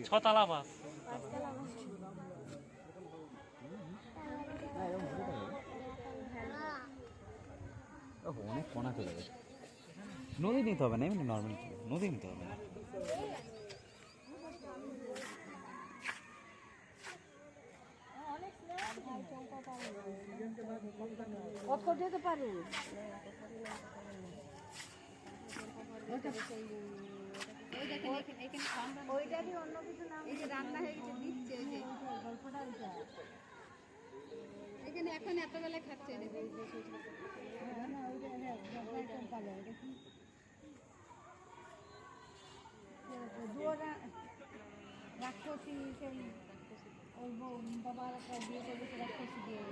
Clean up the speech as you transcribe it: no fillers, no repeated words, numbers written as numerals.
ছতলা বাস। অনেক কোনা চলে গেছে। নদী নিতে হবে না, এমনি নর্মাল নদী নিতে হবে না। কত যেতে পারেন ওইটারই অন্য কিছু নাম, এই যে রান্না হয়ে গেছে দিচ্ছে, ওই যে গল্পটা ওইটা এখানে এখন এত বেলা খাচ্ছে রাক্ষসী, সেই ওই বাবার একটা বিয়ে করেছে রাক্ষসী দিয়ে।